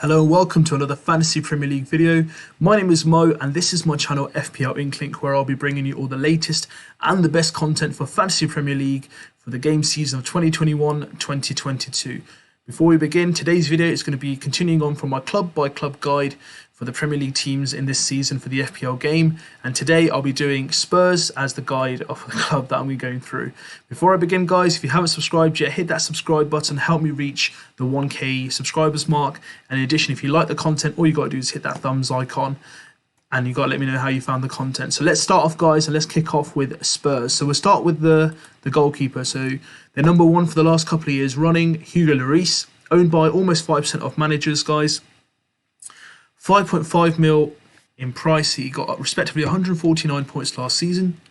Hello and welcome to another Fantasy Premier League video. My name is Mo and this is my channel FPL Inklink, where I'll be bringing you all the latest and the best content for Fantasy Premier League for the game season of 2021-2022. Before we begin, today's video is going to be continuing on from my club by club guide for the Premier League teams in this season for the FPL game, and today I'll be doing Spurs as the guide of the club that I'm going through. Before I begin, guys, if you haven't subscribed yet, hit that subscribe button, help me reach the 1k subscribers mark. And in addition, if you like the content, all you got to do is hit that thumbs icon, and you got to let me know how you found the content. So let's start off, guys, and let's kick off with Spurs. So we'll start with the goalkeeper. So they're number one for the last couple of years running, Hugo Lloris, owned by almost 5% of managers, guys. 5.5 mil in price. He got respectively 149 points last season.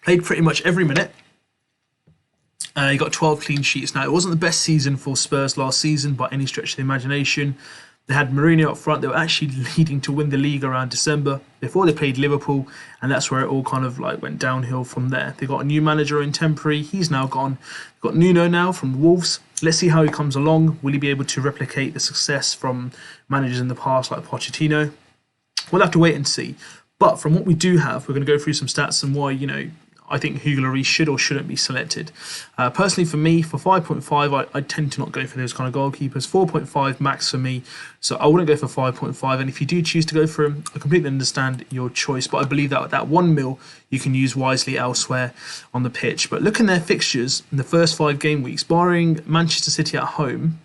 Played pretty much every minute. He got 12 clean sheets. Now, it wasn't the best season for Spurs last season by any stretch of the imagination. They had Mourinho up front. They were actually leading to win the league around December before they played Liverpool, and that's where it all kind of like went downhill from there. They got a new manager in temporary. He's now gone. They've got Nuno now from Wolves. Let's see how he comes along. Will he be able to replicate the success from managers in the past like Pochettino? We'll have to wait and see. But from what we do have, we're going to go through some stats and why, I think Hugo Lloris should or shouldn't be selected. Personally, for me, for 5.5, I tend to not go for those kind of goalkeepers. 4.5 max for me, so I wouldn't go for 5.5. And if you do choose to go for him, I completely understand your choice. But I believe that that 1 mil you can use wisely elsewhere on the pitch. But look in their fixtures in the first 5 game weeks, barring Manchester City at home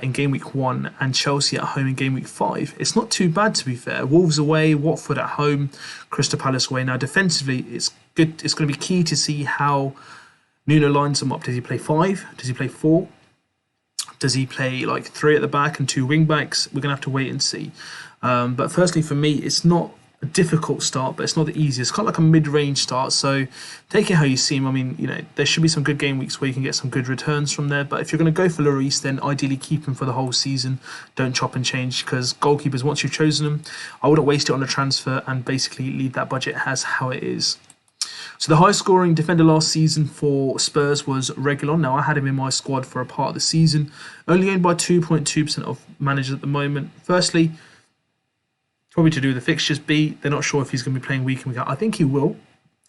in game week 1 and Chelsea at home in game week 5. It's not too bad, to be fair. Wolves away, Watford at home, Crystal Palace away. Now, defensively, it's good. It's going to be key to see how Nuno lines them up. Does he play 5? Does he play 4? Does he play like 3 at the back and 2 wing backs? We're going to have to wait and see. But firstly, for me, it's not a difficult start, but it's not the easiest. It's kind of like a mid-range start, so take it how you see him. I mean, there should be some good game weeks where you can get some good returns from there, but if you're going to go for Lloris, then ideally keep him for the whole season. Don't chop and change, because goalkeepers, once you've chosen them, I wouldn't waste it on a transfer and basically leave that budget as how it is. So the highest scoring defender last season for Spurs was Reguilon. Now, I had him in my squad for a part of the season, only owned by 2.2% of managers at the moment. Firstly, probably to do with the fixtures. B, they're not sure if he's going to be playing week in, week out. I think he will.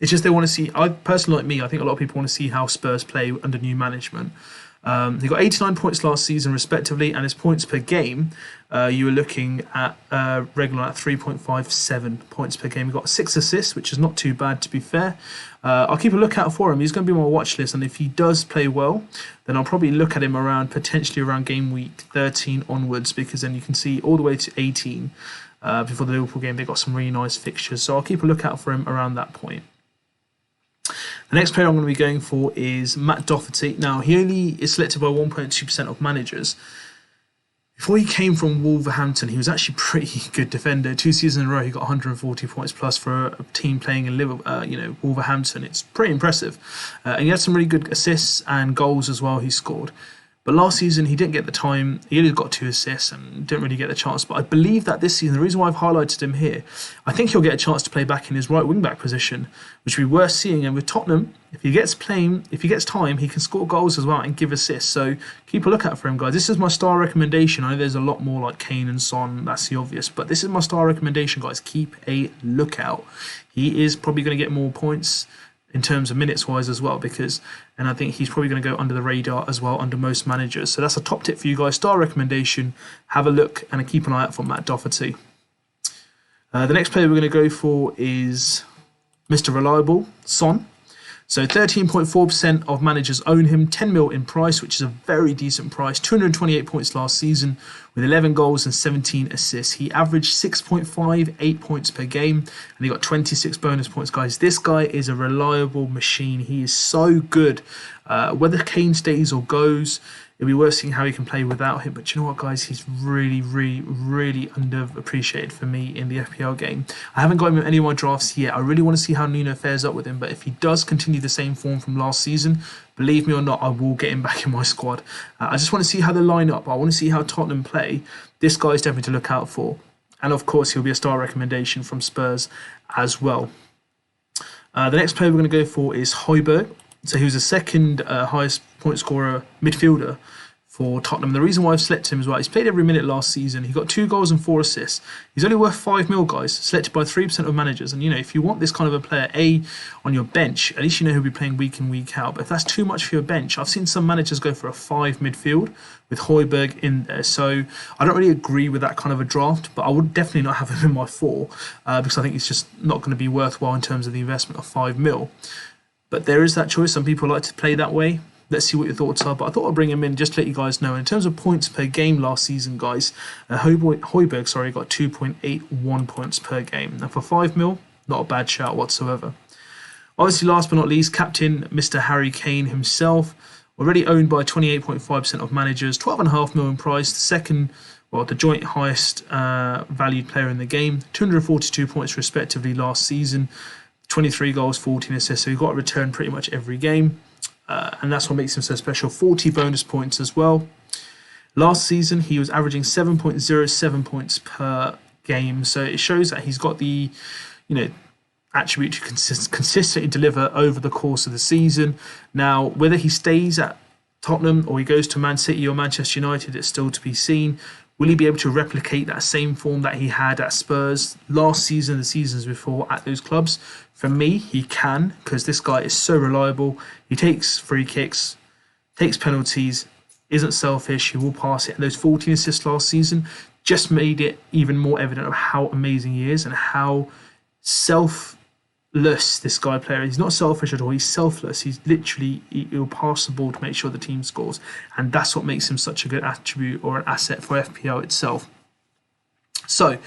It's just they want to see, I personally, like me, I think a lot of people want to see how Spurs play under new management. He got 89 points last season respectively, and his points per game, you were looking at Reguilon at 3.57 points per game. He got 6 assists, which is not too bad, to be fair. I'll keep a lookout for him. He's going to be on my watch list, and if he does play well, then I'll probably look at him potentially around game week 13 onwards, because then you can see all the way to 18. Before the Liverpool game, they got some really nice fixtures, so I'll keep a lookout for him around that point. The next player I'm going to be going for is Matt Doherty. Now, he only is selected by 1.2% of managers. Before he came from Wolverhampton, he was actually a pretty good defender. 2 seasons in a row, he got 140 points plus for a team playing in Wolverhampton. It's pretty impressive. And he had some really good assists and goals as well he scored. But last season, he didn't get the time. He only got 2 assists and didn't really get the chance. But I believe that this season, the reason why I've highlighted him here, I think he'll get a chance to play back in his right wing-back position, which would be worth seeing. And with Tottenham, if he gets time, he can score goals as well and give assists. So keep a lookout for him, guys. This is my star recommendation. I know there's a lot more like Kane and Son. That's the obvious. But this is my star recommendation, guys. Keep a lookout. He is probably going to get more points in terms of minutes wise as well, and I think he's probably going to go under the radar as well under most managers. So that's a top tip for you guys, star recommendation. Have a look and keep an eye out for Matt Doherty. The next player we're going to go for is Mr. Reliable, Son. So 13.4% of managers own him, 10 mil in price, which is a very decent price. 228 points last season with 11 goals and 17 assists. He averaged 6.58 points per game, and he got 26 bonus points, guys. This guy is a reliable machine. He is so good. Whether Kane stays or goes, it'll be worth seeing how he can play without him. But you know what, guys? He's really, really, really underappreciated for me in the FPL game. I haven't got him in any of my drafts yet. I really want to see how Nuno fares up with him. But if he does continue the same form from last season, believe me or not, I will get him back in my squad. I just want to see how they line up. I want to see how Tottenham play. This guy is definitely to look out for. And of course, he'll be a star recommendation from Spurs as well. The next player we're going to go for is Højbjerg. So he was the second highest point scorer midfielder for Tottenham. The reason why I've selected him as well, he's played every minute last season. He got 2 goals and 4 assists. He's only worth 5 mil, guys, selected by 3% of managers. And, if you want this kind of a player, on your bench, at least you know he'll be playing week in, week out. But if that's too much for your bench, I've seen some managers go for a 5 midfield with Højbjerg in there. So I don't really agree with that kind of a draft, but I would definitely not have him in my 4 because I think it's just not going to be worthwhile in terms of the investment of 5 mil. But there is that choice. Some people like to play that way. Let's see what your thoughts are. But I thought I'd bring him in just to let you guys know. In terms of points per game last season, guys, Højbjerg, got 2.81 points per game. Now for 5 mil, not a bad shout whatsoever. Obviously, last but not least, captain Mr. Harry Kane himself, already owned by 28.5% of managers, 12.5 mil in price. The second, the joint highest valued player in the game, 242 points respectively last season, 23 goals, 14 assists. So he got a return pretty much every game. And that's what makes him so special. 40 bonus points as well. Last season, he was averaging 7.07 points per game. So it shows that he's got the, attribute to consistently deliver over the course of the season. Now, whether he stays at Tottenham or he goes to Man City or Manchester United, it's still to be seen. Will he be able to replicate that same form that he had at Spurs last season, the seasons before at those clubs? For me, he can, because this guy is so reliable. He takes free kicks, takes penalties, isn't selfish, he will pass it. And those 14 assists last season just made it even more evident of how amazing he is and how selfless this guy player is. He's not selfish at all, he's selfless. He's literally, he'll pass the ball to make sure the team scores. And that's what makes him such a good attribute or an asset for FPL itself. So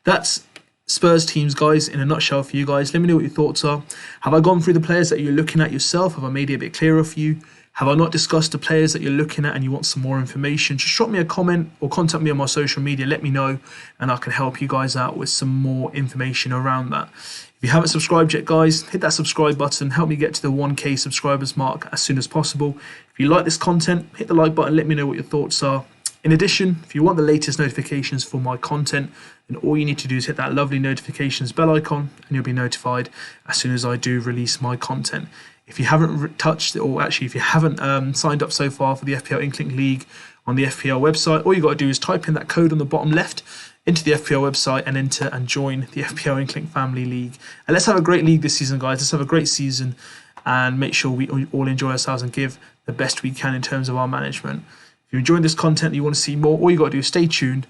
that's Spurs teams, guys, in a nutshell for you guys. Let me know what your thoughts are. Have I gone through the players that you're looking at yourself? Have I made it a bit clearer for you? Have I not discussed the players that you're looking at and you want some more information? Just drop me a comment or contact me on my social media. Let me know and I can help you guys out with some more information around that. If you haven't subscribed yet, guys, hit that subscribe button. Help me get to the 1K subscribers mark as soon as possible. If you like this content, hit the like button. Let me know what your thoughts are. In addition, if you want the latest notifications for my content, then all you need to do is hit that lovely notifications bell icon and you'll be notified as soon as I do release my content. If you haven't touched it, or actually if you haven't signed up so far for the FPL Inklink League on the FPL website, all you got to do is type in that code on the bottom left into the FPL website and enter and join the FPL Inklink Family League. And let's have a great league this season, guys. Let's have a great season and make sure we all enjoy ourselves and give the best we can in terms of our management. If you enjoyed this content and you want to see more, all you got to do is stay tuned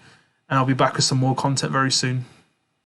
and I'll be back with some more content very soon.